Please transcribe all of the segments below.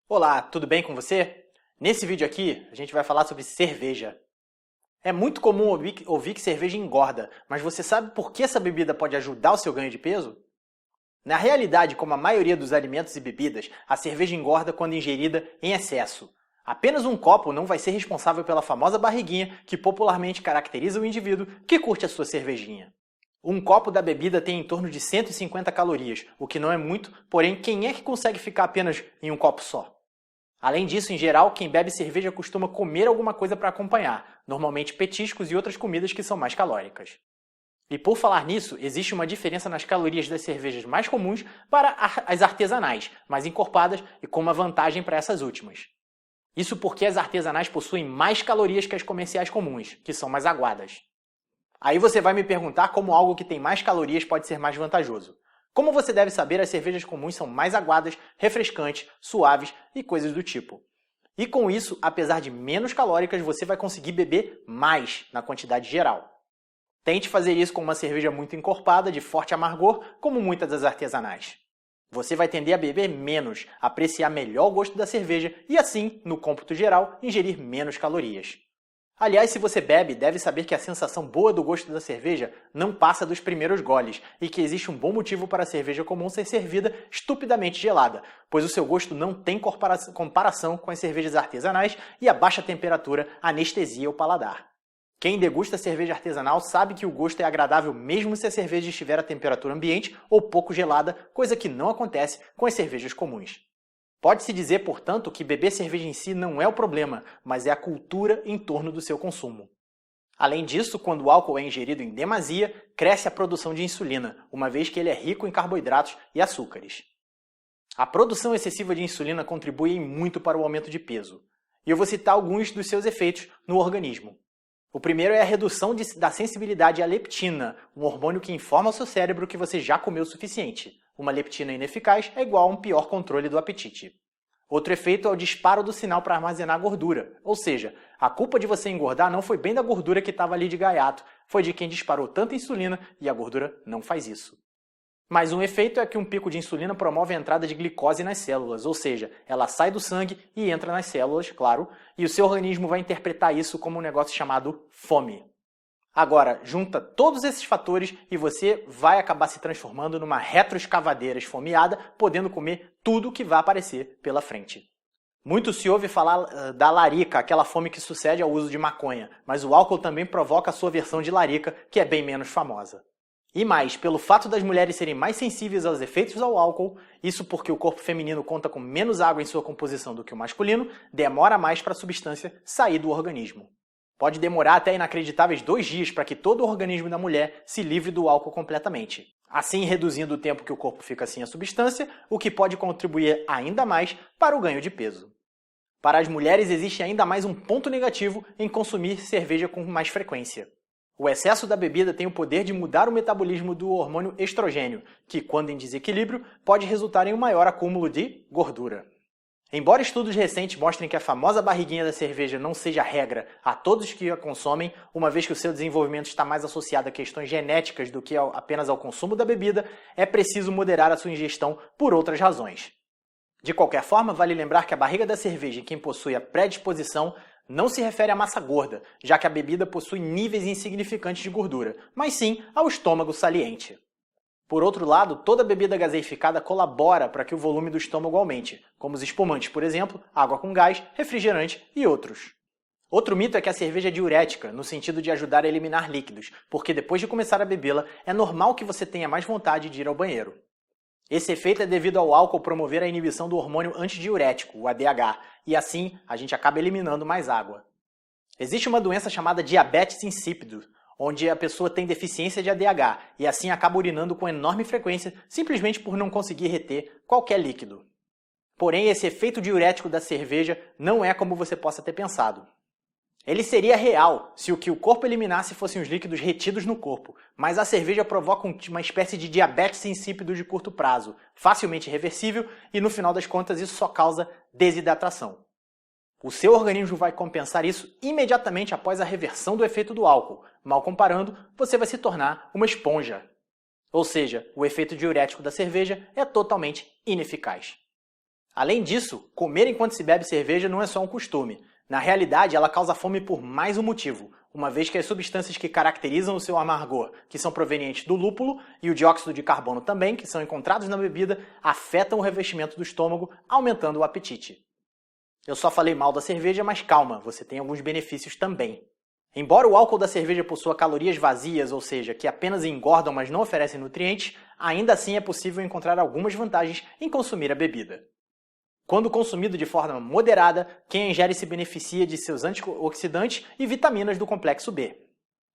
Olá, tudo bem com você? Nesse vídeo aqui, a gente vai falar sobre cerveja. É muito comum ouvir que cerveja engorda, mas você sabe por que essa bebida pode ajudar o seu ganho de peso? Na realidade, como a maioria dos alimentos e bebidas, a cerveja engorda quando ingerida em excesso. Apenas um copo não vai ser responsável pela famosa barriguinha que popularmente caracteriza o indivíduo que curte a sua cervejinha. Um copo da bebida tem em torno de 150 calorias, o que não é muito, porém quem é que consegue ficar apenas em um copo só? Além disso, em geral, quem bebe cerveja costuma comer alguma coisa para acompanhar, normalmente petiscos e outras comidas que são mais calóricas. E por falar nisso, existe uma diferença nas calorias das cervejas mais comuns para as artesanais, mais encorpadas e com uma vantagem para essas últimas. Isso porque as artesanais possuem mais calorias que as comerciais comuns, que são mais aguadas. Aí você vai me perguntar como algo que tem mais calorias pode ser mais vantajoso. Como você deve saber, as cervejas comuns são mais aguadas, refrescantes, suaves e coisas do tipo. E com isso, apesar de menos calóricas, você vai conseguir beber mais na quantidade geral. Tente fazer isso com uma cerveja muito encorpada, de forte amargor, como muitas das artesanais. Você vai tender a beber menos, apreciar melhor o gosto da cerveja e assim, no cômputo geral, ingerir menos calorias. Aliás, se você bebe, deve saber que a sensação boa do gosto da cerveja não passa dos primeiros goles e que existe um bom motivo para a cerveja comum ser servida estupidamente gelada, pois o seu gosto não tem comparação com as cervejas artesanais e a baixa temperatura anestesia o paladar. Quem degusta cerveja artesanal sabe que o gosto é agradável mesmo se a cerveja estiver a temperatura ambiente ou pouco gelada, coisa que não acontece com as cervejas comuns. Pode-se dizer, portanto, que beber cerveja em si não é o problema, mas é a cultura em torno do seu consumo. Além disso, quando o álcool é ingerido em demasia, cresce a produção de insulina, uma vez que ele é rico em carboidratos e açúcares. A produção excessiva de insulina contribui muito para o aumento de peso. E eu vou citar alguns dos seus efeitos no organismo. O primeiro é a redução da sensibilidade à leptina, um hormônio que informa ao seu cérebro que você já comeu o suficiente. Uma leptina ineficaz é igual a um pior controle do apetite. Outro efeito é o disparo do sinal para armazenar gordura, ou seja, a culpa de você engordar não foi bem da gordura que estava ali de gaiato, foi de quem disparou tanta insulina e a gordura não faz isso. Mais um efeito é que um pico de insulina promove a entrada de glicose nas células, ou seja, ela sai do sangue e entra nas células, claro, e o seu organismo vai interpretar isso como um negócio chamado fome. Agora, junta todos esses fatores e você vai acabar se transformando numa retroescavadeira esfomeada, podendo comer tudo que vai aparecer pela frente. Muito se ouve falar da larica, aquela fome que sucede ao uso de maconha, mas o álcool também provoca a sua versão de larica, que é bem menos famosa. E mais, pelo fato das mulheres serem mais sensíveis aos efeitos do álcool, isso porque o corpo feminino conta com menos água em sua composição do que o masculino, demora mais para a substância sair do organismo. Pode demorar até inacreditáveis 2 dias para que todo o organismo da mulher se livre do álcool completamente, assim reduzindo o tempo que o corpo fica sem a substância, o que pode contribuir ainda mais para o ganho de peso. Para as mulheres existe ainda mais um ponto negativo em consumir cerveja com mais frequência. O excesso da bebida tem o poder de mudar o metabolismo do hormônio estrogênio, que, quando em desequilíbrio, pode resultar em um maior acúmulo de gordura. Embora estudos recentes mostrem que a famosa barriguinha da cerveja não seja regra a todos que a consomem, uma vez que o seu desenvolvimento está mais associado a questões genéticas do que apenas ao consumo da bebida, é preciso moderar a sua ingestão por outras razões. De qualquer forma, vale lembrar que a barriga da cerveja em quem possui a predisposição não se refere à massa gorda, já que a bebida possui níveis insignificantes de gordura, mas sim ao estômago saliente. Por outro lado, toda bebida gaseificada colabora para que o volume do estômago aumente, como os espumantes, por exemplo, água com gás, refrigerante e outros. Outro mito é que a cerveja é diurética, no sentido de ajudar a eliminar líquidos, porque depois de começar a bebê-la, é normal que você tenha mais vontade de ir ao banheiro. Esse efeito é devido ao álcool promover a inibição do hormônio antidiurético, o ADH, e assim a gente acaba eliminando mais água. Existe uma doença chamada diabetes insípido, onde a pessoa tem deficiência de ADH e assim acaba urinando com enorme frequência simplesmente por não conseguir reter qualquer líquido. Porém, esse efeito diurético da cerveja não é como você possa ter pensado. Ele seria real se o que o corpo eliminasse fossem os líquidos retidos no corpo, mas a cerveja provoca uma espécie de diabetes insípido de curto prazo, facilmente reversível e no final das contas isso só causa desidratação. O seu organismo vai compensar isso imediatamente após a reversão do efeito do álcool. Mal comparando, você vai se tornar uma esponja. Ou seja, o efeito diurético da cerveja é totalmente ineficaz. Além disso, comer enquanto se bebe cerveja não é só um costume. Na realidade, ela causa fome por mais um motivo, uma vez que as substâncias que caracterizam o seu amargor, que são provenientes do lúpulo, e o dióxido de carbono também, que são encontrados na bebida, afetam o revestimento do estômago, aumentando o apetite. Eu só falei mal da cerveja, mas calma, você tem alguns benefícios também. Embora o álcool da cerveja possua calorias vazias, ou seja, que apenas engordam, mas não oferecem nutrientes, ainda assim é possível encontrar algumas vantagens em consumir a bebida. Quando consumido de forma moderada, quem ingere se beneficia de seus antioxidantes e vitaminas do complexo B.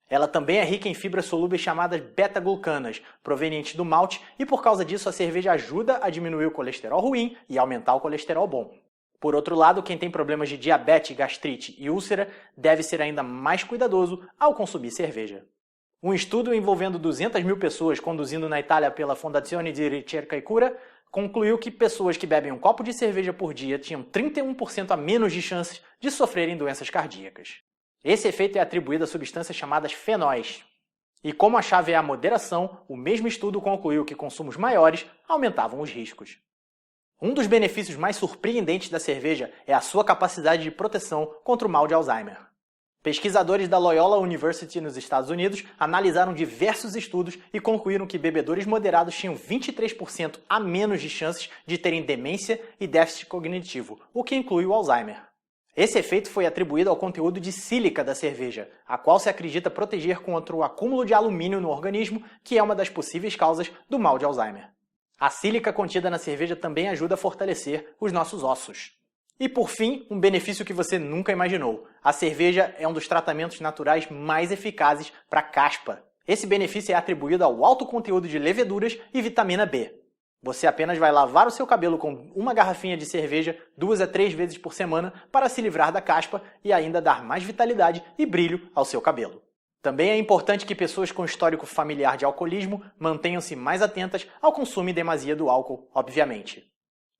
Ela também é rica em fibras solúveis chamadas beta-glucanas, provenientes do malte, e por causa disso a cerveja ajuda a diminuir o colesterol ruim e aumentar o colesterol bom. Por outro lado, quem tem problemas de diabetes, gastrite e úlcera deve ser ainda mais cuidadoso ao consumir cerveja. Um estudo envolvendo 200 mil pessoas conduzido na Itália pela Fondazione di Ricerca e Cura concluiu que pessoas que bebem um copo de cerveja por dia tinham 31% a menos de chances de sofrerem doenças cardíacas. Esse efeito é atribuído a substâncias chamadas fenóis. E como a chave é a moderação, o mesmo estudo concluiu que consumos maiores aumentavam os riscos. Um dos benefícios mais surpreendentes da cerveja é a sua capacidade de proteção contra o mal de Alzheimer. Pesquisadores da Loyola University nos Estados Unidos analisaram diversos estudos e concluíram que bebedores moderados tinham 23% a menos de chances de terem demência e déficit cognitivo, o que inclui o Alzheimer. Esse efeito foi atribuído ao conteúdo de sílica da cerveja, a qual se acredita proteger contra o acúmulo de alumínio no organismo, que é uma das possíveis causas do mal de Alzheimer. A sílica contida na cerveja também ajuda a fortalecer os nossos ossos. E por fim, um benefício que você nunca imaginou. A cerveja é um dos tratamentos naturais mais eficazes para caspa. Esse benefício é atribuído ao alto conteúdo de leveduras e vitamina B. Você apenas vai lavar o seu cabelo com uma garrafinha de cerveja 2 a 3 vezes por semana para se livrar da caspa e ainda dar mais vitalidade e brilho ao seu cabelo. Também é importante que pessoas com histórico familiar de alcoolismo mantenham-se mais atentas ao consumo em demasia do álcool, obviamente.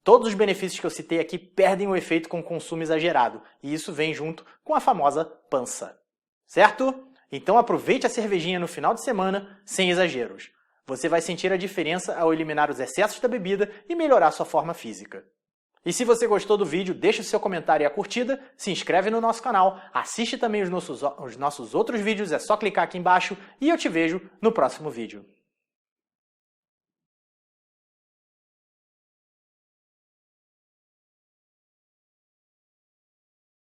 Todos os benefícios que eu citei aqui perdem o efeito com o consumo exagerado, e isso vem junto com a famosa pança. Certo? Então aproveite a cervejinha no final de semana, sem exageros. Você vai sentir a diferença ao eliminar os excessos da bebida e melhorar sua forma física. E se você gostou do vídeo, deixe o seu comentário e a curtida, se inscreve no nosso canal, assiste também os nossos outros vídeos, é só clicar aqui embaixo e eu te vejo no próximo vídeo.